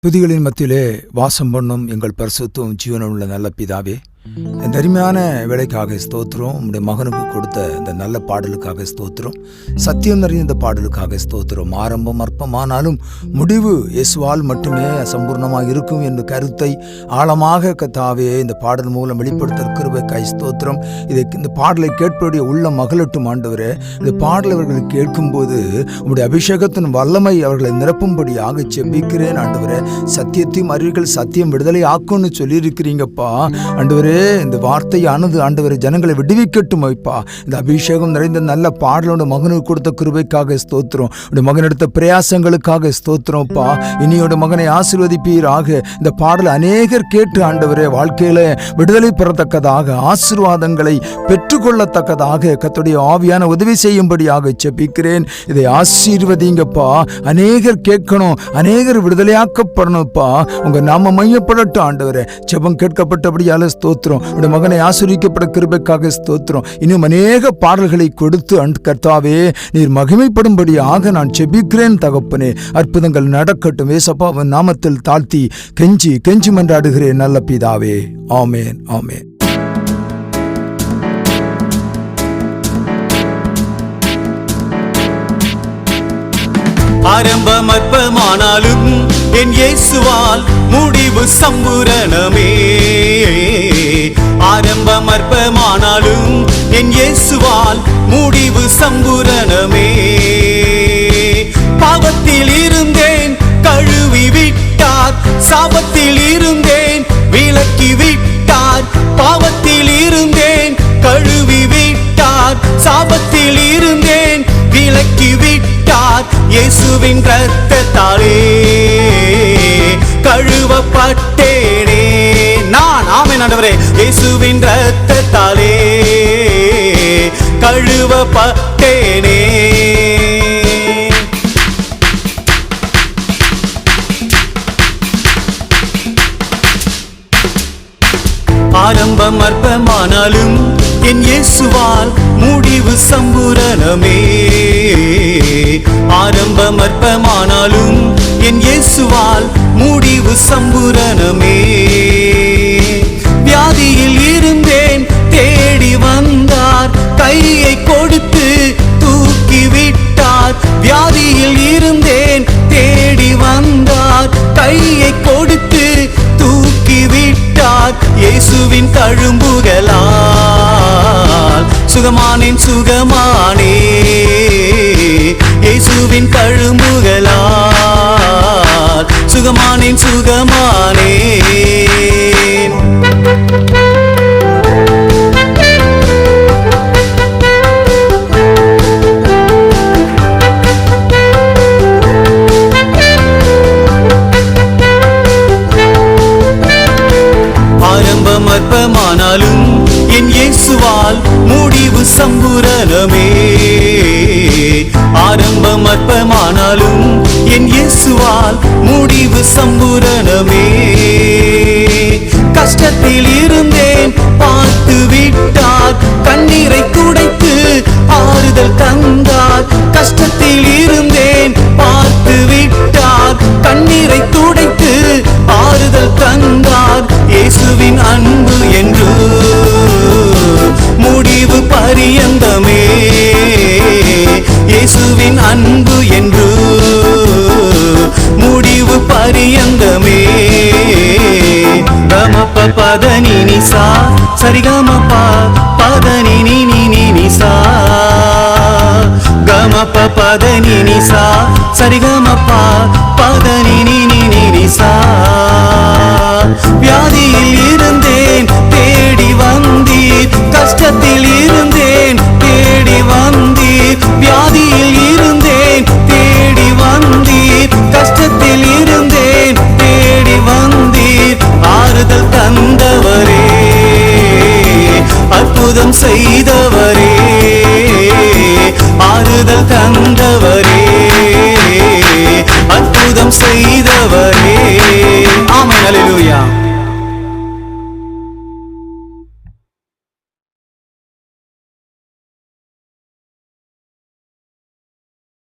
துதிகளின் மத்தியிலே வாசம் பண்ணும் எங்கள் பரிசுத்தம் ஜீவனுள்ள நல்ல பிதாவே, இந்த அருமையான வேலைக்காக ஸ்தோத்திரம். உங்களுடைய மகனுக்கு கொடுத்த இந்த நல்ல பாடலுக்காக ஸ்தோத்திரம். சத்தியம் நிறைந்த இந்த பாடலுக்காக ஸ்தோத்திரம். ஆரம்பம் அற்பமானாலும் முடிவு இயேசுவால் மட்டுமே சம்பூர்ணமாக இருக்கும் என்ற கருத்தை ஆழமாக கத்தாவே இந்த பாடல் மூலம் வெளிப்படுத்த கிருபைக்காய் ஸ்தோத்திரம். இந்த பாடலை கேட்படைய உள்ள மகளட்டும் ஆண்டவரே. இந்த பாடல் அவர்கள் கேட்கும்போது உங்களுடைய அபிஷேகத்தின் வல்லமை அவர்களை நிரப்பும்படியாக செபிக்கிறேன் ஆண்டவரே. சத்தியத்தையும் அறிவிகள் சத்தியம் விடுதலை ஆக்கும்னு சொல்லியிருக்கிறீங்கப்பா ஆண்டவரே. இந்த வார்த்தையானது ஆண்டவரை ஜனங்களை விடுவிக்கட்டும் வைப்பா. இந்த அபிஷேகம் நிறைந்த நல்ல பாடலோட மகனுக்கு கொடுத்த கிருபைக்காக ஸ்தோத்திரம். உடைய மகன் எடுத்த பிரயாசங்களுக்காக ஸ்தோத்திரம்ப்பா. இனியோட மகனை ஆசீர்வதிப்பீராக. இந்த பாடல் அநேகர் கேட்டு ஆண்டவரே வாழ்க்கையில விடுதலை பெறத்தக்கதாக ஆசீர்வாதங்களை பெற்றுக்கொள்ளத்தக்கதாக கர்த்தருடைய ஆவியான உதவி செய்யும்படியாக செபிக்கிறேன். இதை ஆசீர்வதிங்கப்பா. அநேகர் கேட்கணும், அநேகர் விடுதலையாக்கப்படணும்ப்பா. உங்க நாம மையப்படட்டும் ஆண்டவரே. ஜெபம் கேட்கப்பட்டபடியால ஸ்தோத்திரம். உடைய மகனை ஆசீர்வதிக்கப்பட கிருபைக்காக ஸ்தோத்திரம். இன்னும் அநேக பாடல்களை கொடுத்து கர்த்தாவே நீர் மகிமைப்படும்படியாக நான் செபிக்கிறேன் தகப்பனே. அற்புதங்கள் நடக்கட்டும் ஏசப்பாவின் நாமத்தில் தாழ்த்தி கெஞ்சி மன்றாடுகிறேன் நல்ல பிதாவே. ஆமேன் ஆமேன். ஆரம்பம் அற்பமானாலும் என் இயேசுவால் முடிவு சம்பூரணமே. ஆரம்பம் அற்பமானாலும் என் இயேசுவால் முடிவு சம்பூரணமே. பாவத்தில் இருந்தேன் கழுவி விட்டார், சாபத்தில் இருந்தேன் விலக்கி விட்டார். பாவத்தில் இருந்தேன் கழுவி விட்டார், சாபத்தில் இருந்தேன் விலக்கி விட்டார். இயேசுவின் இரத்தத்தாலே கழுவப்பட்டேனே நான். ஆமென் ஆண்டவரே. இயேசுவின் இரத்தத்தாலே கழுவப்பட்டேனே. ஆரம்பம் அற்பமானாலும் என் இயேசுவால் முடிவு சம்பூரணமே. ஆரம்பம் அற்பமானாலும் என் இயேசுவால் முடிவு சம்பூரணமே. வியாதியில் இருந்தேன் தேடி வந்தார், கையை கொடுத்து தூக்கி விட்டார். வியாதியில் இருந்தேன் தேடி வந்தார், கையை கொடுத்து தூக்கி விட்டார். இயேசுவின் தழும்புகளால் சுகமானேன் சுகமானே. இயேசுவின் தழும்புகளால் சுகமானேன் சுகமானே. ஆரம்பம் அற்பமானாலும் என் இயேசுவால் முடிவு சம்பூரணமே. ஆரம்பம் அற்பமானாலும் என் இயேசுவால் முடிவு சம்பூரணமே. கஷ்டத்தில் இருந்தேன் பார்த்து விட்டார், கண்ணீரை துடைத்து ஆறுதல் தந்தார். கஷ்டத்தில் இருந்தேன் பார்த்து விட்டார், கண்ணீரை துடைத்து ஆறுதல் தந்தார். இயேசுவின் அன்பு என்று முடிவு பரியந்தமே. இயேசுவின் அன்பு என்று முடிவு பரியந்தமே. கமப பதனி நிசா சரிகமப பதனி நீ நிசா. கமப பதனி நிசா சரிகமப பதனி நீ நிசா. வியாதியில் இருந்தேன் தேடி வந்தீர், கஷ்டத்தில் இருந்தேன் தேடி வந்தீர். வியாதியில் இருந்தேன் தேடி வந்தீர், கஷ்டத்தில் இருந்தேன் தேடி வந்தீர். ஆறுதல் தந்தவரே, அற்புதம் செய்தவரே. ஆறுதல்